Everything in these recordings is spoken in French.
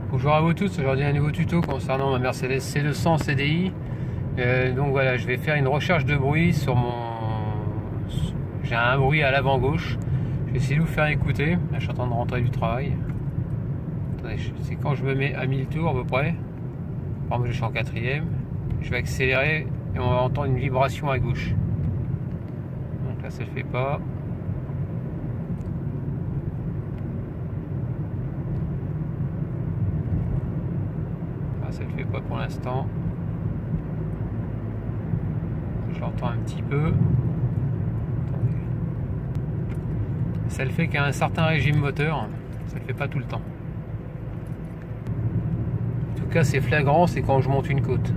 Bonjour à vous tous, aujourd'hui un nouveau tuto concernant ma Mercedes C200 CDI. Donc voilà, je vais faire une recherche de bruit sur mon... J'ai un bruit à l'avant gauche. Je vais essayer de vous faire écouter. Là, je suis en train de rentrer du travail. Attendez, c'est quand je me mets à 1000 tours à peu près. Par exemple, je suis en quatrième. Je vais accélérer et on va entendre une vibration à gauche. Donc là, ça ne le fait pas. Ça ne le fait pas pour l'instant. Je l'entends un petit peu. Attendez. Ça le fait qu'à un certain régime moteur, ça le fait pas tout le temps. En tout cas, c'est flagrant, c'est quand je monte une côte.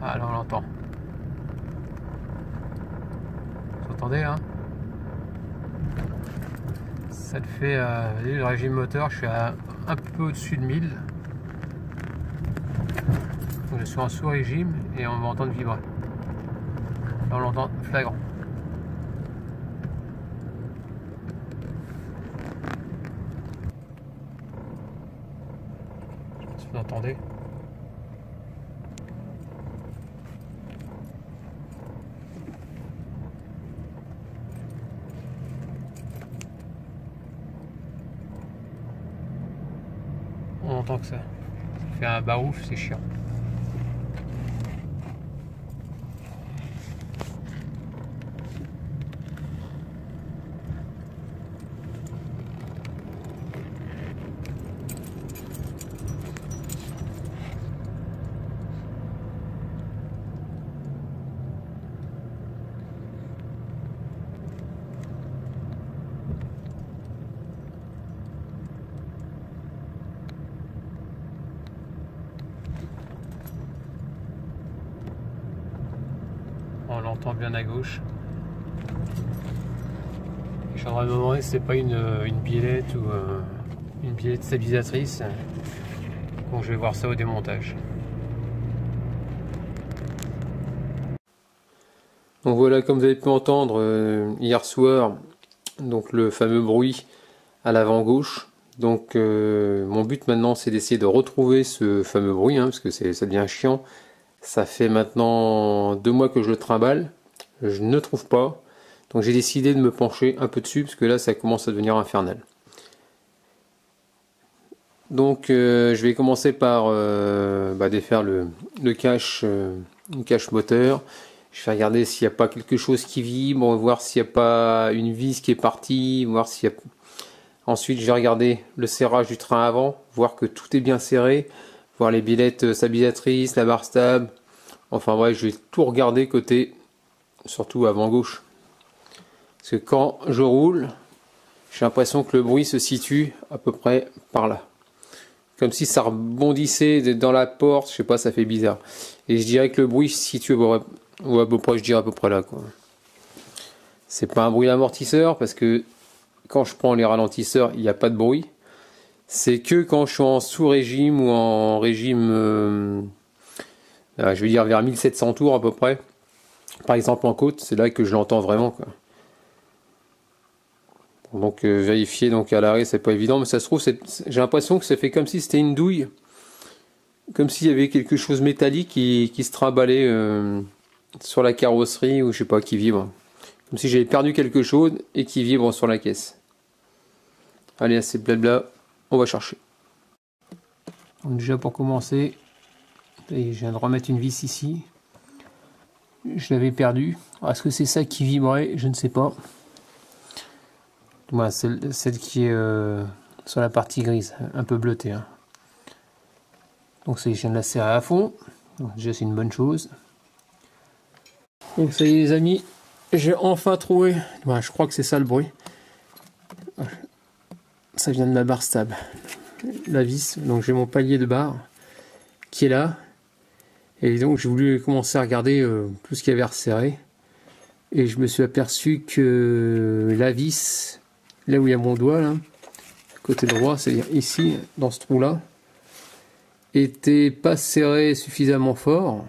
Ah, là on l'entend. Vous entendez, hein? Ça le fait, le régime moteur, je suis à un peu au-dessus de 1000. Donc je suis en sous-régime et on va entendre vibrer. Là on l'entend flagrant. Je sais pas si vous entendez. On entend que ça fait un barouf, c'est chiant. On l'entend bien à gauche. Je suis en train de me demander si c'est pas une biellette ou une biellette stabilisatrice. Donc je vais voir ça au démontage. Donc voilà, comme vous avez pu entendre hier soir, donc le fameux bruit à l'avant gauche. Donc mon but maintenant, c'est d'essayer de retrouver ce fameux bruit, hein, parce que ça devient chiant. Ça fait maintenant 2 mois que je le trimballe, je ne trouve pas. Donc j'ai décidé de me pencher un peu dessus, parce que là ça commence à devenir infernal. Donc je vais commencer par défaire le cache moteur. Je vais regarder s'il n'y a pas quelque chose qui vibre, voir s'il n'y a pas une vis qui est partie, voir s'il y a... Ensuite je vais regarder le serrage du train avant, voir que tout est bien serré, voir les biellettes stabilisatrices, la barre stable. Enfin bref, je vais tout regarder côté, surtout avant gauche. Parce que quand je roule, j'ai l'impression que le bruit se situe à peu près par là. Comme si ça rebondissait dans la porte, je sais pas, ça fait bizarre. Et je dirais que le bruit se situe à peu près, je dirais à peu près là, quoi. C'est pas un bruit d'amortisseur, parce que quand je prends les ralentisseurs, il n'y a pas de bruit. C'est que quand je suis en sous-régime ou en régime, je vais dire vers 1700 tours à peu près. Par exemple en côte, c'est là que je l'entends vraiment, quoi. Donc vérifier donc à l'arrêt, c'est pas évident, mais ça se trouve, j'ai l'impression que ça fait comme si c'était une douille, comme s'il y avait quelque chose métallique qui se trimballait sur la carrosserie, ou je sais pas, qui vibre. Comme si j'avais perdu quelque chose et qui vibre sur la caisse. Allez, assez blabla, on va chercher. Donc déjà pour commencer, je viens de remettre une vis ici. Je l'avais perdue. Est-ce que c'est ça qui vibrait? Je ne sais pas. Voilà, celle qui est sur la partie grise, un peu bleutée, hein. Donc ça, je viens de la serrer à fond. Donc, déjà c'est une bonne chose. Donc ça y est les amis, j'ai enfin trouvé. Voilà, je crois que c'est ça le bruit. Ça vient de la barre stable, la vis. Donc j'ai mon palier de barre qui est là. Et donc j'ai voulu commencer à regarder tout ce qu'il y avait resserré. Et je me suis aperçu que la vis, là où il y a mon doigt, là, côté droit, c'est-à-dire ici, dans ce trou-là, était pas serré suffisamment fort,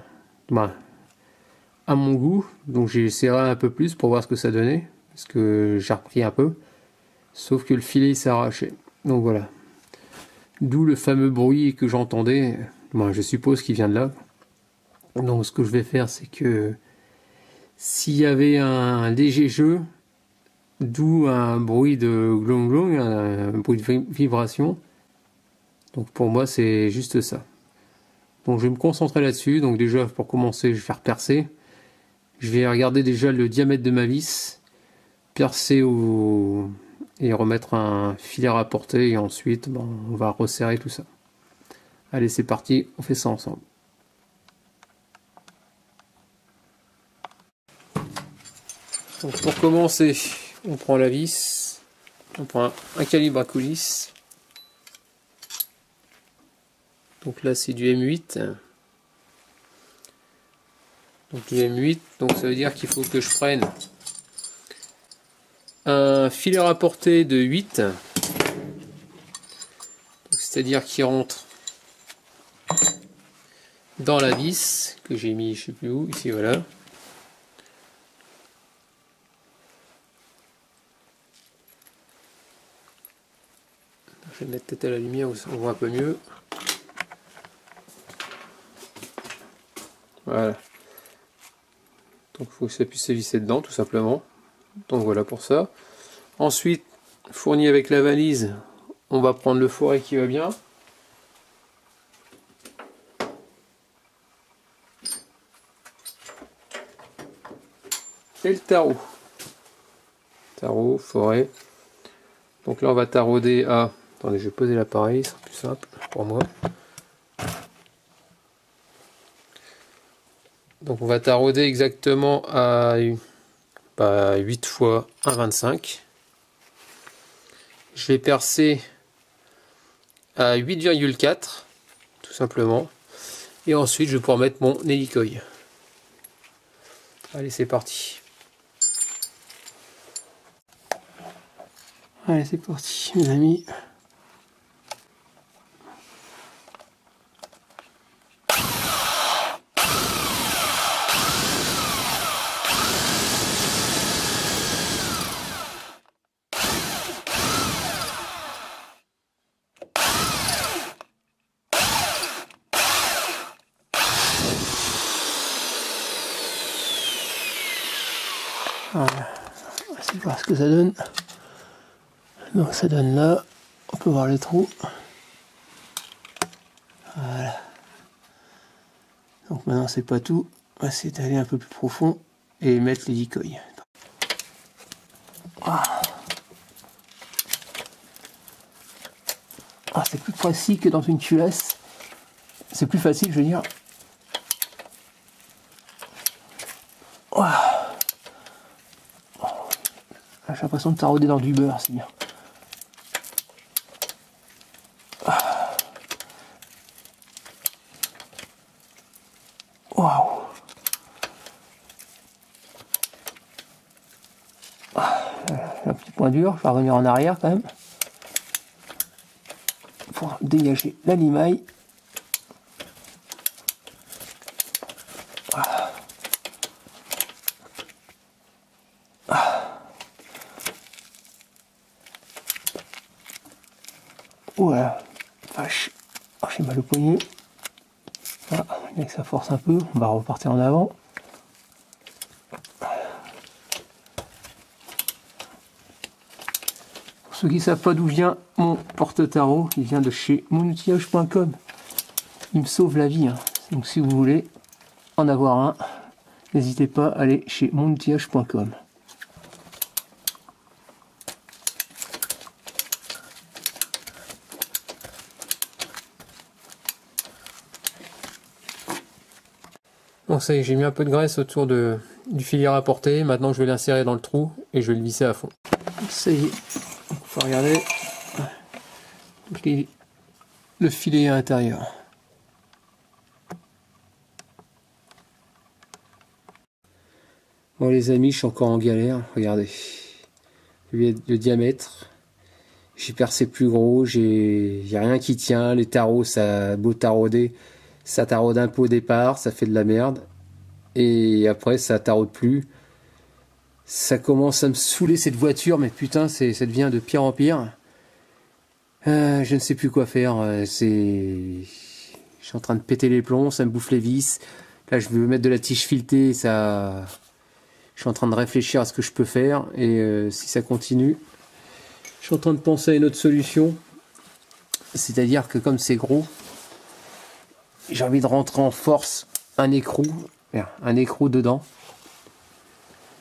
à mon goût. Donc j'ai serré un peu plus pour voir ce que ça donnait. parce que j'ai repris un peu, sauf que le filet s'est arraché. Donc voilà. D'où le fameux bruit que j'entendais. Bon, je suppose qu'il vient de là. Donc ce que je vais faire, c'est que s'il y avait un léger jeu, d'où un bruit de glong glong, un bruit de vibration. Donc pour moi, c'est juste ça. Donc je vais me concentrer là-dessus. Donc déjà, pour commencer, je vais faire percer. Je vais regarder déjà le diamètre de ma vis, percer et remettre un filet rapporté. Et ensuite, bon, on va resserrer tout ça. Allez, c'est parti, on fait ça ensemble. Donc pour commencer, on prend la vis, on prend un calibre à coulisse. Donc là c'est du M8. Donc du M8, donc ça veut dire qu'il faut que je prenne un filet rapporté de 8. C'est-à-dire qu'il rentre dans la vis que j'ai mis je sais plus où, ici voilà. Je vais mettre peut-être à la lumière où on voit un peu mieux. Voilà. Donc il faut que ça puisse se visser dedans tout simplement. Donc voilà pour ça. Ensuite, fourni avec la valise, on va prendre le foret qui va bien. Et le tarot. Tarot, foret. Donc là on va tarauder à... Attendez, je vais poser l'appareil, c'est plus simple pour moi. Donc on va tarauder exactement à 8 fois 1,25. Je vais percer à 8,4 tout simplement. Et ensuite je vais pouvoir mettre mon hélicoï. Allez, c'est parti. Allez, c'est parti mes amis. Voilà, on va essayer de voir ce que ça donne. Donc ça donne là, on peut voir les trous. Voilà. Donc maintenant c'est pas tout, on va essayer d'aller un peu plus profond et mettre l'hélicoï. Ah, c'est plus précis que dans une culasse. C'est plus facile, je veux dire. J'ai l'impression de tarauder dans du beurre, c'est bien. Waouh! Un petit point dur, je vais revenir en arrière quand même. Pour dégager la limaille. Voilà, vache, j'ai mal au poignet. Voilà, dès que ça force un peu, on va repartir en avant. Pour ceux qui ne savent pas d'où vient mon porte-tarot, il vient de chez monoutillage.com. Il me sauve la vie, hein. Donc si vous voulez en avoir un, n'hésitez pas à aller chez monoutillage.com. Donc ça y est, j'ai mis un peu de graisse autour du filet rapporté. Maintenant je vais l'insérer dans le trou et je vais le visser à fond. Ça y est, il faut regarder le filet à l'intérieur. Bon les amis, je suis encore en galère, regardez. Le diamètre, j'ai percé plus gros, il n'y a rien qui tient, les tarots, ça a beau tarauder. Ça taraude un peu au départ, ça fait de la merde. Et après, ça taraude plus. Ça commence à me saouler cette voiture, mais putain, ça devient de pire en pire. Je ne sais plus quoi faire. Je suis en train de péter les plombs, ça me bouffe les vis. Là, je veux mettre de la tige filetée, ça... Je suis en train de réfléchir à ce que je peux faire, et si ça continue, je suis en train de penser à une autre solution. C'est-à-dire que comme c'est gros, j'ai envie de rentrer en force un écrou dedans.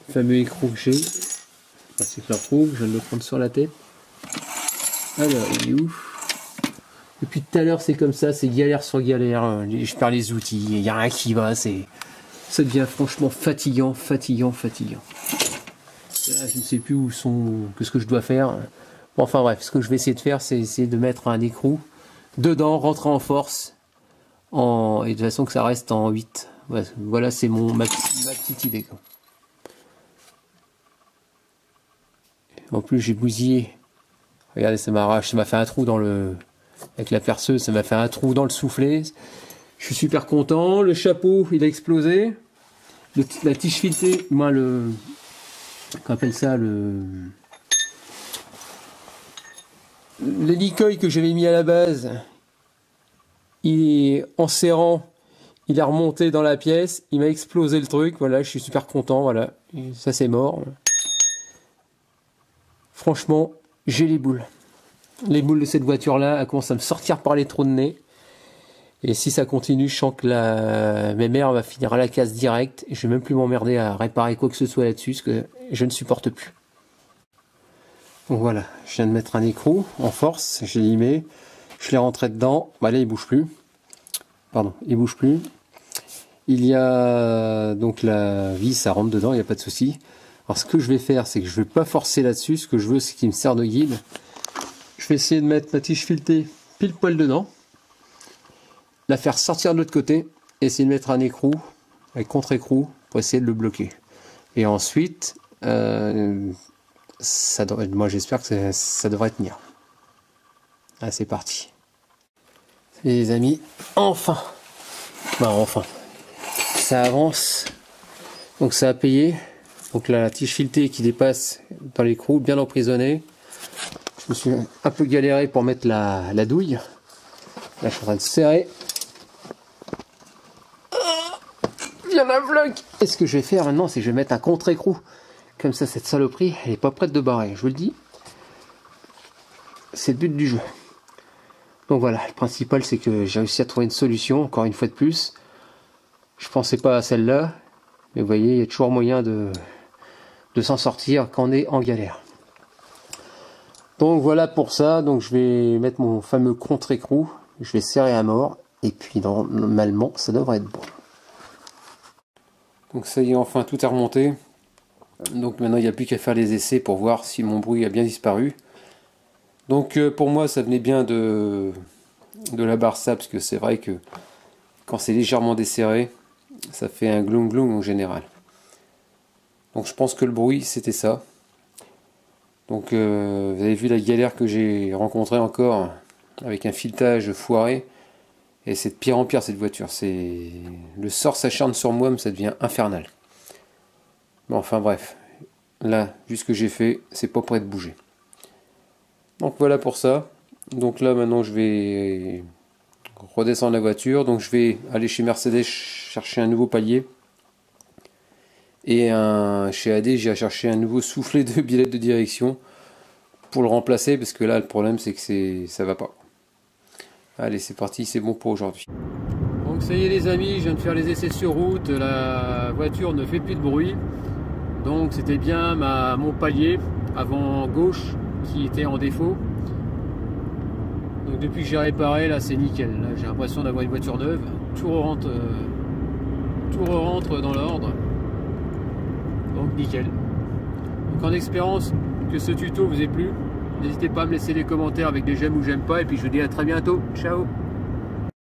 Le fameux écrou que j'ai. Si je le retrouve, je viens de le prendre sur la tête. Alors, il est où? Depuis tout à l'heure, c'est comme ça, c'est galère sur galère. Je perds les outils, il n'y a rien qui va, ça devient franchement fatigant. Là, je ne sais plus où sont, ce que je dois faire. Bon, enfin bref, ce que je vais essayer de faire, c'est essayer de mettre un écrou dedans, rentrer en force, et de toute façon que ça reste en 8. Voilà, c'est ma petite idée, quoi. En plus, j'ai bousillé. Regardez, ça m'a fait un trou dans le... Avec la perceuse, ça m'a fait un trou dans le soufflet. Je suis super content. Le chapeau, il a explosé. La tige filetée, moi, qu'on appelle ça, l'hélicoï que j'avais mis à la base, en serrant, il est remonté dans la pièce. Il m'a explosé le truc. Voilà, je suis super content. Voilà, et ça c'est mort. Franchement, j'ai les boules. Les boules de cette voiture-là, elles commencent à me sortir par les trous de nez. Et si ça continue, je sens que ma mère va finir à la casse direct. Et je vais même plus m'emmerder à réparer quoi que ce soit là-dessus, parce que je ne supporte plus. Donc voilà, je viens de mettre un écrou en force, je l'ai mis, je l'ai rentré dedans. Bah là, il bouge plus. Pardon, il bouge plus. Il y a donc la vis, ça rentre dedans, il n'y a pas de souci. Alors ce que je vais faire, c'est que je ne vais pas forcer là-dessus. Ce que je veux, c'est qu'il me sert de guide. Je vais essayer de mettre ma tige filetée pile poil dedans, la faire sortir de l'autre côté, et essayer de mettre un écrou, avec contre-écrou, pour essayer de le bloquer. Et ensuite, moi j'espère que ça devrait tenir. Ah, c'est parti. Et les amis, enfin, ça avance. Donc ça a payé. Donc la tige filetée qui dépasse dans l'écrou, bien emprisonnée. Je me suis un peu galéré pour mettre la douille. Là je suis en train de serrer. Il y en a un bloc. Et ce que je vais faire maintenant, c'est que je vais mettre un contre-écrou. Comme ça, cette saloperie, elle n'est pas prête de barrer. Je vous le dis. C'est le but du jeu. Donc voilà, le principal, c'est que j'ai réussi à trouver une solution, encore une fois de plus. Je pensais pas à celle-là. Mais vous voyez, il y a toujours moyen de s'en sortir quand on est en galère. Donc voilà pour ça. Donc je vais mettre mon fameux contre-écrou. Je vais serrer à mort. Et puis normalement, ça devrait être bon. Donc ça y est, enfin tout est remonté. Donc maintenant il n'y a plus qu'à faire les essais pour voir si mon bruit a bien disparu. Donc pour moi ça venait bien de la Barça, parce que c'est vrai que quand c'est légèrement desserré, ça fait un gloum gloum en général. Donc je pense que le bruit c'était ça. Donc vous avez vu la galère que j'ai rencontrée encore avec un filetage foiré. Et c'est de pire en pire cette voiture. Le sort s'acharne sur moi, mais ça devient infernal. Bon, enfin bref. Là, vu ce que j'ai fait, c'est pas prêt de bouger. Donc voilà pour ça. Donc là maintenant je vais redescendre la voiture. Donc je vais aller chez Mercedes chercher un nouveau palier. Et chez AD, j'ai cherché un nouveau soufflet de billet de direction pour le remplacer, parce que là le problème c'est que ça va pas. Allez, c'est parti, c'est bon pour aujourd'hui. Donc ça y est les amis, je viens de faire les essais sur route, la voiture ne fait plus de bruit. Donc c'était bien mon palier avant gauche qui était en défaut. Donc depuis que j'ai réparé, là c'est nickel. Là j'ai l'impression d'avoir une voiture neuve. Tout rentre dans l'ordre. Donc nickel. Donc en espérant que ce tuto vous ait plu, n'hésitez pas à me laisser des commentaires avec des j'aime ou j'aime pas, et puis je vous dis à très bientôt. Ciao.